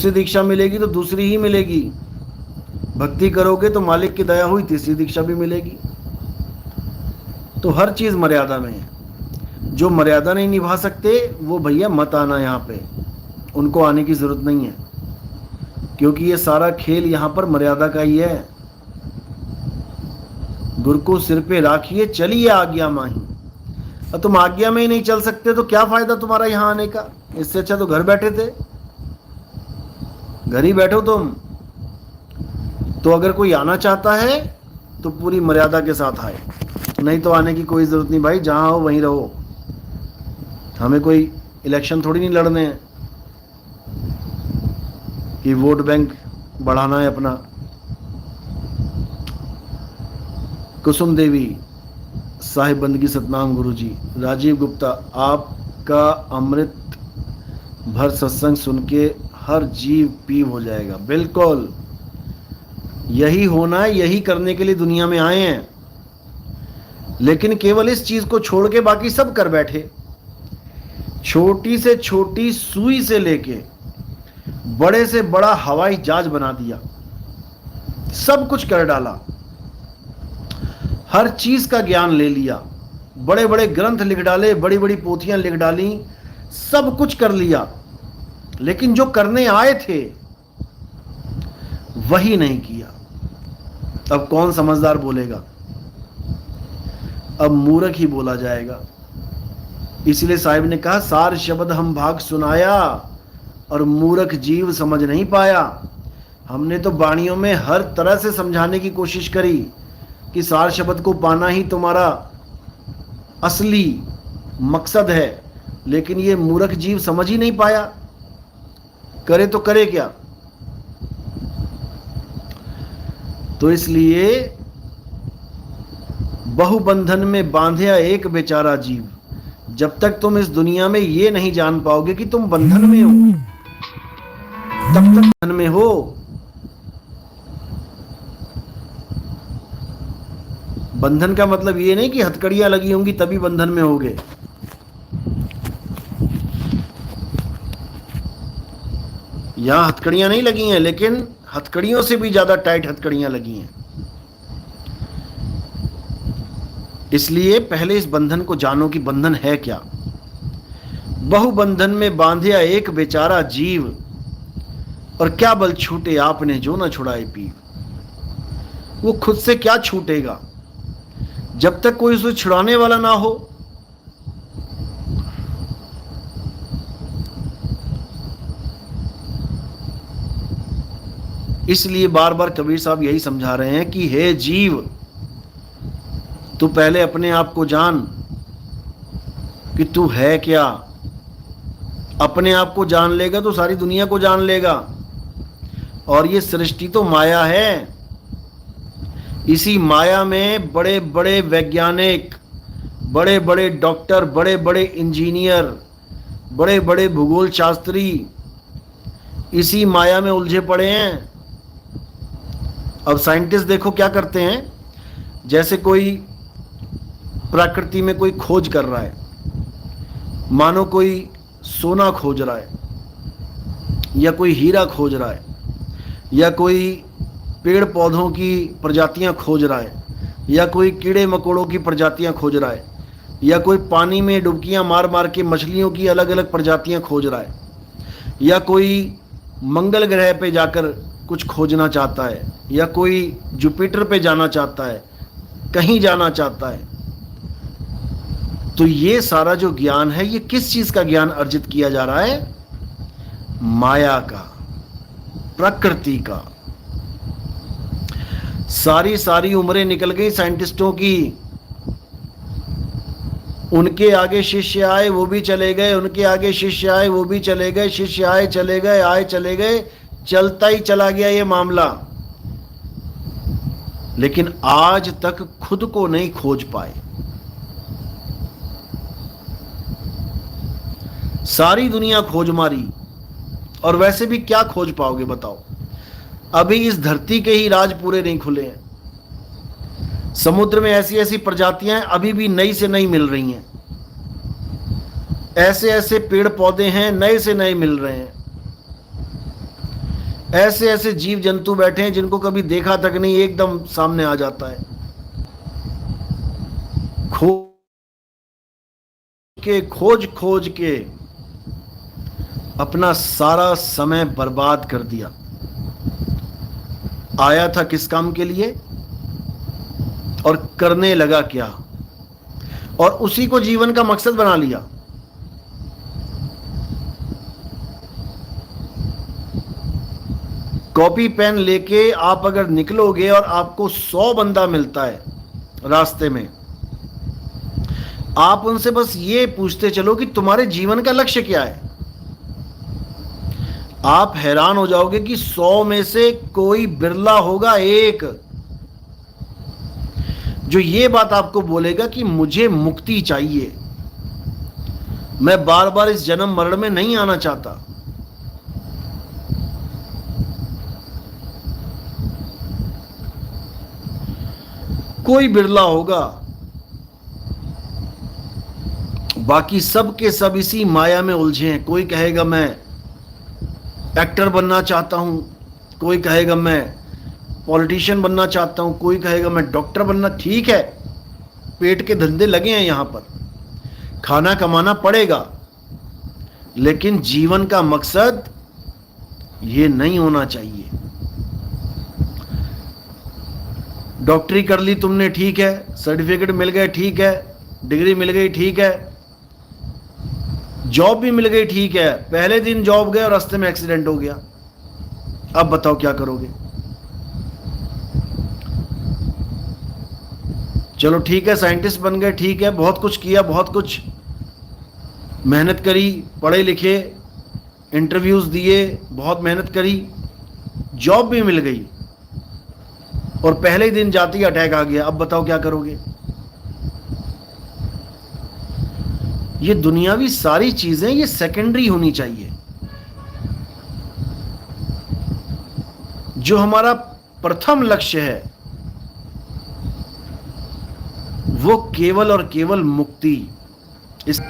दूसरी दीक्षा मिलेगी तो दूसरी ही मिलेगी, भक्ति करोगे तो मालिक की दया हुई तीसरी दीक्षा भी मिलेगी। तो हर चीज मर्यादा में है। जो मर्यादा नहीं निभा सकते वो भैया मत आना यहाँ पे, उनको आने की जरूरत नहीं है, क्योंकि ये सारा खेल यहाँ पर मर्यादा का ही है। गुरु को सिर पे राखिए, चलिए आज्ञा माही। और तुम आज्ञा में ही नहीं चल सकते तो क्या फायदा तुम्हारा यहाँ आने का? इससे अच्छा तो घर बैठे थे, घर ही बैठो तुम। तो अगर कोई आना चाहता है तो पूरी मर्यादा के साथ आए, नहीं तो आने की कोई जरूरत नहीं भाई, जहां हो वहीं रहो। हमें कोई इलेक्शन थोड़ी नहीं लड़ने हैं कि वोट बैंक बढ़ाना है अपना। कुसुम देवी साहिब बंदगी सतनाम गुरु जी। राजीव गुप्ता, आपका अमृत भर सत्संग सुन के हर जीव पीव हो जाएगा। बिल्कुल यही होना है, यही करने के लिए दुनिया में आए हैं। लेकिन केवल इस चीज को छोड़ के बाकी सब कर बैठे। छोटी से छोटी सुई से लेके बड़े से बड़ा हवाई जहाज बना दिया, सब कुछ कर डाला, हर चीज का ज्ञान ले लिया, बड़े बड़े ग्रंथ लिख डाले, बड़ी बड़ी पोथियां लिख डाली, सब कुछ कर लिया, लेकिन जो करने आए थे वही नहीं किया। अब कौन समझदार बोलेगा? अब मूर्ख ही बोला जाएगा। इसलिए साहिब ने कहा, सार शब्द हम भाग सुनाया और मूर्ख जीव समझ नहीं पाया। हमने तो वाणियों में हर तरह से समझाने की कोशिश करी कि सार शब्द को पाना ही तुम्हारा असली मकसद है, लेकिन ये मूर्ख जीव समझ ही नहीं पाया। करे तो करे क्या? तो इसलिए बहुबंधन में बांधया एक बेचारा जीव। जब तक तुम इस दुनिया में ये नहीं जान पाओगे कि तुम बंधन में हो, तब तक बंधन में हो। बंधन का मतलब ये नहीं कि हथकड़ियां लगी होंगी तभी बंधन में होगे। यहां हथकड़ियां नहीं लगी हैं, लेकिन हथकड़ियों से भी ज्यादा टाइट हथकड़ियां लगी हैं। इसलिए पहले इस बंधन को जानो कि बंधन है क्या। बहुबंधन में बांधिया एक बेचारा जीव, और क्या बल छूटे आपने जो न छुड़ाए पीव। वो खुद से क्या छूटेगा जब तक कोई उसे छुड़ाने वाला ना हो। इसलिए बार बार कबीर साहब यही समझा रहे हैं कि हे जीव, तू पहले अपने आप को जान कि तू है क्या। अपने आप को जान लेगा तो सारी दुनिया को जान लेगा। और ये सृष्टि तो माया है। इसी माया में बड़े बड़े वैज्ञानिक, बड़े बड़े डॉक्टर, बड़े बड़े इंजीनियर, बड़े बड़े भूगोल शास्त्री इसी माया में उलझे पड़े हैं। अब साइंटिस्ट देखो क्या करते हैं, जैसे कोई प्रकृति में कोई खोज कर रहा है, मानो कोई सोना खोज रहा है, या कोई हीरा खोज रहा है, या कोई पेड़ पौधों की प्रजातियां खोज रहा है, या कोई कीड़े मकोड़ों की प्रजातियां खोज रहा है, या कोई पानी में डुबकियां मार मार के मछलियों की अलग अलग प्रजातियां खोज रहा है, या कोई मंगल ग्रह पे जाकर कुछ खोजना चाहता है, या कोई जुपिटर पे जाना चाहता है, कहीं जाना चाहता है। तो ये सारा जो ज्ञान है, ये किस चीज का ज्ञान अर्जित किया जा रहा है? माया का, प्रकृति का। सारी सारी उम्रें निकल गई साइंटिस्टों की, उनके आगे शिष्य आए वो भी चले गए, उनके आगे शिष्य आए वो भी चले गए, शिष्य आए चले गए, आए चले गए, चलता ही चला गया ये मामला। लेकिन आज तक खुद को नहीं खोज पाए। सारी दुनिया खोज मारी, और वैसे भी क्या खोज पाओगे बताओ? अभी इस धरती के ही राज पूरे नहीं खुले हैं। समुद्र में ऐसी ऐसी प्रजातियां अभी भी नई से नई मिल रही हैं, ऐसे ऐसे पेड़ पौधे हैं नए से नए मिल रहे हैं। ऐसे ऐसे जीव जंतु बैठे हैं जिनको कभी देखा तक नहीं, एकदम सामने आ जाता है। खोज खोज के अपना सारा समय बर्बाद कर दिया। आया था किस काम के लिए और करने लगा क्या, और उसी को जीवन का मकसद बना लिया। कॉपी पेन लेके आप अगर निकलोगे और आपको 100 बंदा मिलता है रास्ते में, आप उनसे बस ये पूछते चलो कि तुम्हारे जीवन का लक्ष्य क्या है। आप हैरान हो जाओगे कि 100 में से कोई बिरला होगा एक जो ये बात आपको बोलेगा कि मुझे मुक्ति चाहिए, मैं बार बार इस जन्म मरण में नहीं आना चाहता। कोई बिरला होगा, बाकी सब के सब इसी माया में उलझे हैं। कोई कहेगा मैं एक्टर बनना चाहता हूं, कोई कहेगा मैं पॉलिटिशियन बनना चाहता हूं, कोई कहेगा मैं डॉक्टर बनना। ठीक है, पेट के धंधे लगे हैं यहां पर, खाना कमाना पड़ेगा, लेकिन जीवन का मकसद ये नहीं होना चाहिए। डॉक्टरी कर ली तुमने, ठीक है, सर्टिफिकेट मिल गए, ठीक है, डिग्री मिल गई, ठीक है, जॉब भी मिल गई, ठीक है, पहले दिन जॉब गए और रास्ते में एक्सीडेंट हो गया। अब बताओ क्या करोगे। चलो ठीक है, साइंटिस्ट बन गए, ठीक है, बहुत कुछ किया, बहुत कुछ मेहनत करी, पढ़े लिखे, इंटरव्यूज दिए, बहुत मेहनत करी, जॉब भी मिल गई, और पहले ही दिन जाते ही अटैक आ गया। अब बताओ क्या करोगे। ये दुनियावी सारी चीजें ये सेकेंडरी होनी चाहिए। जो हमारा प्रथम लक्ष्य है वो केवल और केवल मुक्ति। इस